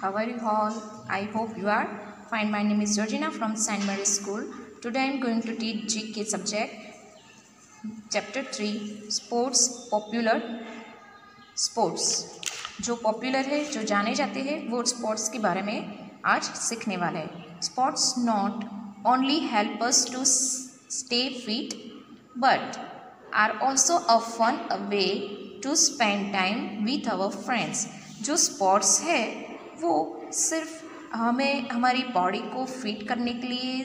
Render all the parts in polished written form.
How are you all? I hope you are fine. My name is Georgina from St. Mary's School. Today I am going to teach GK subject Chapter 3 Sports Popular Sports. जो popular है, जो जाने जाते हैं, वो sports के बारे में आज सीखने वाले हैं. Sports not only help us to stay fit but are also a fun a way to spend time with our friends. जो स्पोर्ट्स है वो सिर्फ हमें हमारी बॉडी को फिट करने के लिए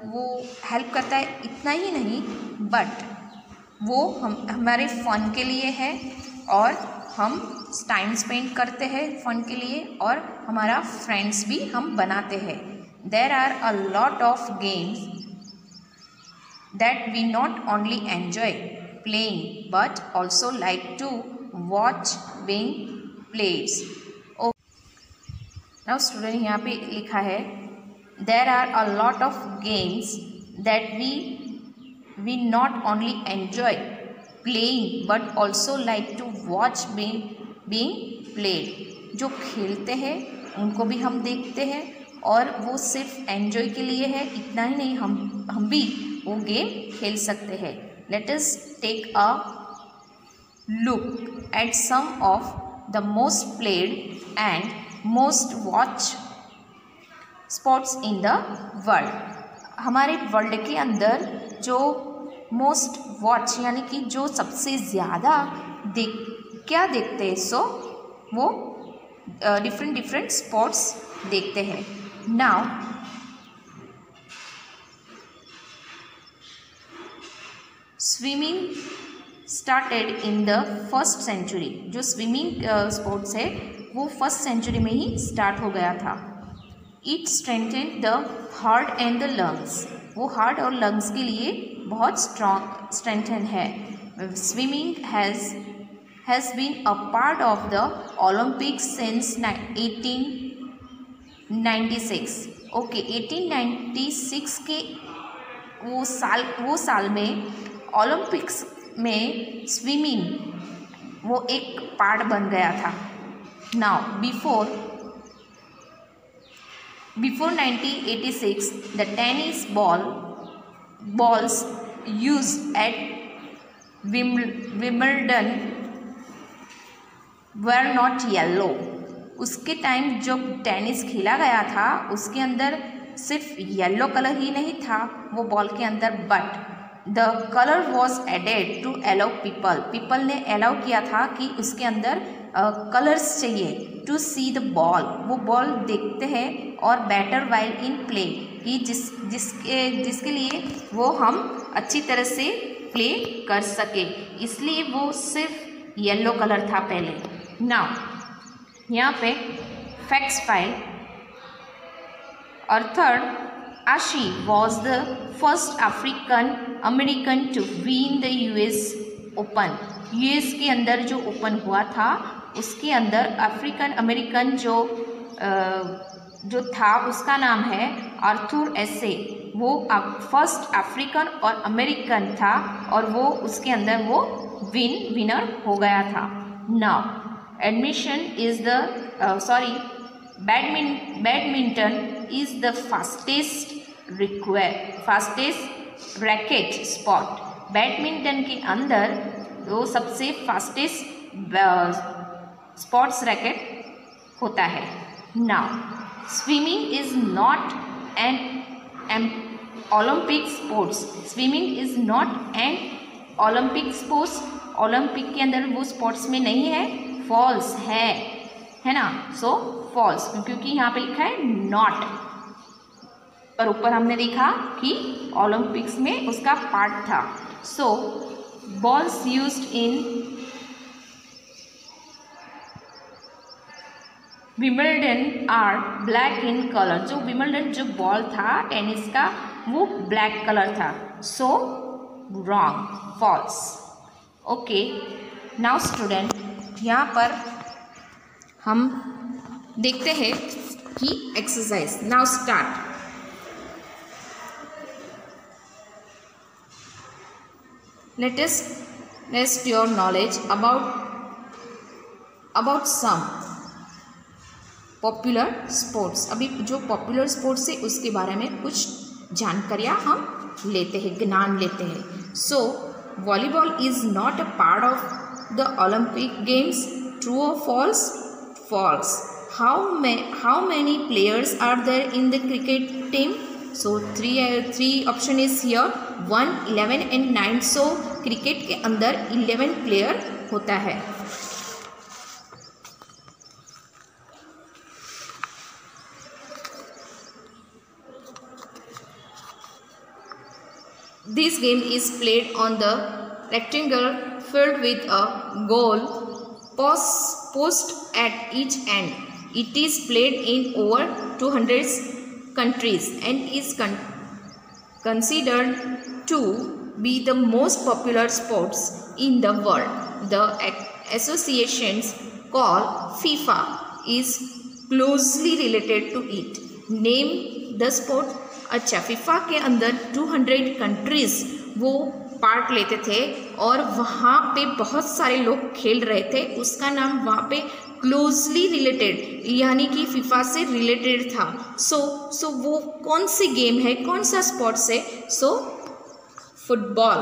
वो हेल्प करता है, इतना ही नहीं, बट वो हमारे फ़न के लिए है और हम टाइम स्पेंड करते हैं फ़न के लिए और हमारा फ्रेंड्स भी हम बनाते हैं. There are a lot of games that we not only enjoy playing but also like to watch being played. Now student, यहाँ पे लिखा है there are a lot of games that we not only enjoy playing but also like to watch being played. जो खेलते हैं उनको भी हम देखते हैं और वो सिर्फ एन्जॉय के लिए है, इतना ही नहीं, हम भी वो गेम खेल सकते हैं. Let us take a look at some of the most played and most watch sports in the world. हमारे वर्ल्ड के अंदर जो मोस्ट वॉच यानी कि जो सबसे ज़्यादा क्या देखते हैं, सो वो डिफरेंट स्पोर्ट्स देखते हैं. Now swimming started in the first century. जो स्विमिंग स्पोर्ट्स है वो फर्स्ट सेंचुरी में ही स्टार्ट हो गया था. It strengthen the heart and the lungs. वो हार्ट और लंग्स के लिए बहुत स्ट्रॉन्ग स्ट्रेंथन है. Swimming has been a part of the Olympics since 1896. Okay, 1896 के वो साल में ओलंपिक्स में स्विमिंग वो एक पार्ट बन गया था. Now before 1986 the tennis balls used at Wimbledon were not yellow. उसके टाइम जो टेनिस खेला गया था उसके अंदर सिर्फ येलो कलर ही नहीं था वो बॉल के अंदर, but the colour was added to allow people ने अलाउ किया था कि उसके अंदर कलर्स चाहिए टू सी द बॉल. वो बॉल देखते हैं और बेटर वाइल इन प्ले कि जिसके लिए वो हम अच्छी तरह से प्ले कर सके, इसलिए वो सिर्फ येलो कलर था पहले. नाउ यहाँ पे facts file. Arthur Ashe was the first African American to win the US open. US के अंदर जो ओपन हुआ था उसके अंदर अफ्रीकन अमेरिकन जो था उसका नाम है आर्थर एसे. वो फर्स्ट अफ्रीकन और अमेरिकन था और वो उसके अंदर वो विनर हो गया था. Now admission is badminton is the fastest racket sport. Badminton के अंदर वो सबसे फास्टेस्ट स्पोर्ट्स रैकेट होता है. Now swimming is not an Olympic sports. Swimming is not an Olympic sports. Olympic के अंदर वो स्पोर्ट्स में नहीं है, फॉल्स है ना. सो फॉल्स, क्योंकि यहाँ पे लिखा है नॉट, पर ऊपर हमने देखा कि ओलंपिक्स में उसका पार्ट था. So balls used in Wimbledon are black in colour. जो विम्बलडन जो बॉल था टेनिस का वो ब्लैक कलर था. So wrong, false. Okay, now student, यहाँ पर हम देखते हैं कि exercise. Now start. Let us test your knowledge about some popular sports, अभी जो पॉपुलर स्पोर्ट्स है उसके बारे में कुछ जानकारियाँ हम लेते हैं, ज्ञान लेते हैं। So volleyball is not a part of the Olympic games, true और false? False. How many players are there in the cricket team? So three option is here, 1, 11 and 9. So cricket के अंदर 11 प्लेयर होता है। This game is played on the rectangular field with a goal post at each end. It is played in over 200 countries and is considered to be the most popular sports in the world. The associations called FIFA is closely related to it. Name the sport. अच्छा, FIFA के अंदर 200 countries वो part लेते थे और वहाँ पे बहुत सारे लोग खेल रहे थे। उसका नाम वहाँ पे क्लोजली रिलेटेड यानी कि फीफा से रिलेटेड था। सो वो कौन सी गेम है, कौन सा स्पोर्ट्स है? So football.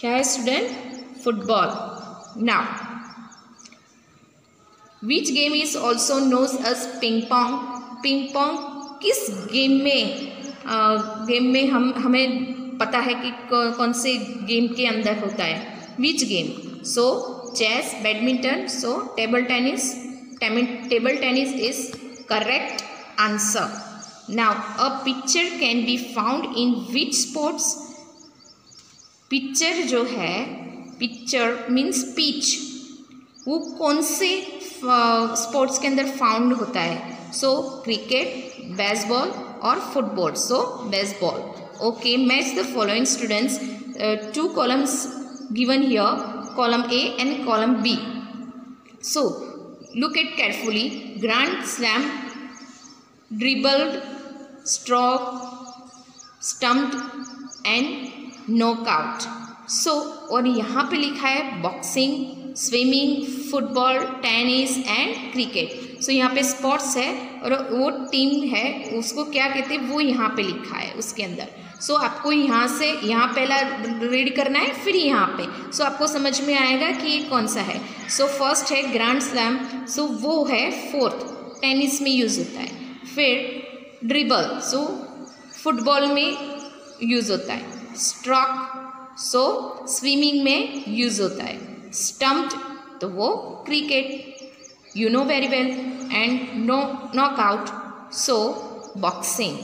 क्या है student? Football. Now which game is also known as ping pong? Ping pong किस गेम में हमें पता है कि कौन से गेम के अंदर होता है? Which game? So chess, badminton, so table tennis. Table tennis is correct answer. Now a picture can be found in which sports? Picture जो है, पिक्चर मीन्स पिच, वो कौन से स्पोर्ट्स के अंदर फाउंड होता है? सो क्रिकेट, बेसबॉल और football. So baseball. Okay, match the following students. 2 columns given here, column A and column B. So look at carefully. Grand slam, dribbled, stroke, stumped and knockout. So और यहाँ पे लिखा है boxing, swimming, football, tennis and cricket. So यहाँ पे sports है और वो टीम है उसको क्या कहते हैं वो यहाँ पे लिखा है उसके अंदर। सो आपको यहाँ से यहाँ पहला रीड करना है, फिर यहाँ पे सो आपको समझ में आएगा कि ये कौन सा है। सो फर्स्ट है ग्रैंड स्लैम, सो वो है 4th, टेनिस में यूज़ होता है। फिर ड्रिबल, सो फुटबॉल में यूज़ होता है। स्ट्रोक, सो स्विमिंग में यूज़ होता है। स्टम्प्ड, तो वो cricket, you know very well, and knockout, so boxing.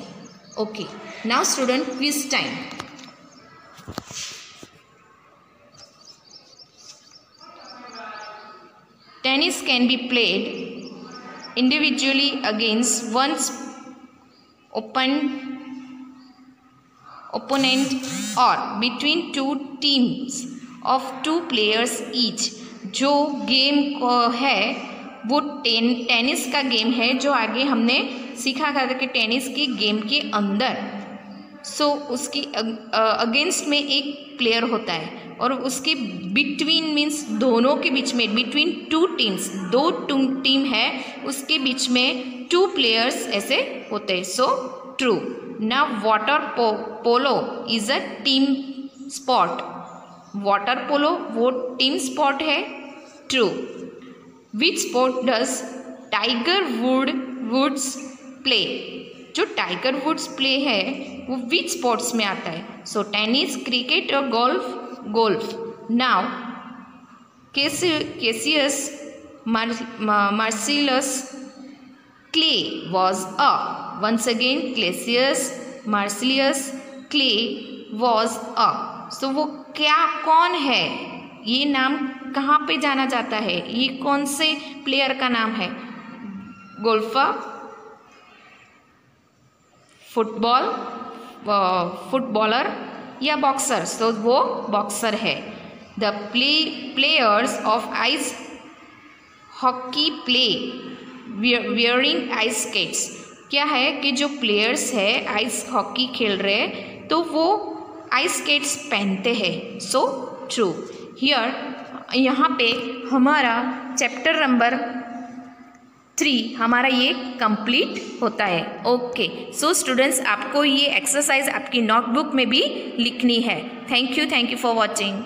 Okay, now student, quiz time. Tennis can be played individually against one's opponent or between 2 teams of 2 players each. जो game को है वो tennis का game है जो आगे हमने सीखा था कि टेनिस की गेम के अंदर सो उसकी अगेंस्ट में एक प्लेयर होता है और उसके बिटवीन मीन्स दोनों के बीच में, बिटवीन 2 टीम्स, 2 टीम है उसके बीच में 2 प्लेयर्स ऐसे होते हैं। So true. ना water polo is a team sport. Water polo वो टीम स्पोर्ट है। True. Which sport does Tiger Woods play? जो टाइगर वुड्स प्ले है वो विच स्पोर्ट्स में आता है? सो टेनिस, क्रिकेट और golf. Now Cassius Marcellus Clay was a, once again Cassius Marcellus Clay was a. So वो क्या, कौन है? ये नाम कहाँ पे जाना जाता है? ये कौन से प्लेयर का नाम है? गोल्फर, फुटबॉलर या बॉक्सर? तो वो बॉक्सर है। The players of ice hockey play wearing ice skates. क्या है कि जो प्लेयर्स है आइस हॉकी खेल रहे तो वो आइस स्केट्स पहनते हैं। So true. हियर यहाँ पे हमारा चैप्टर नंबर 3 हमारा ये कंप्लीट होता है। ओके, सो स्टूडेंट्स, आपको ये एक्सरसाइज आपकी नोटबुक में भी लिखनी है। Thank you for watching.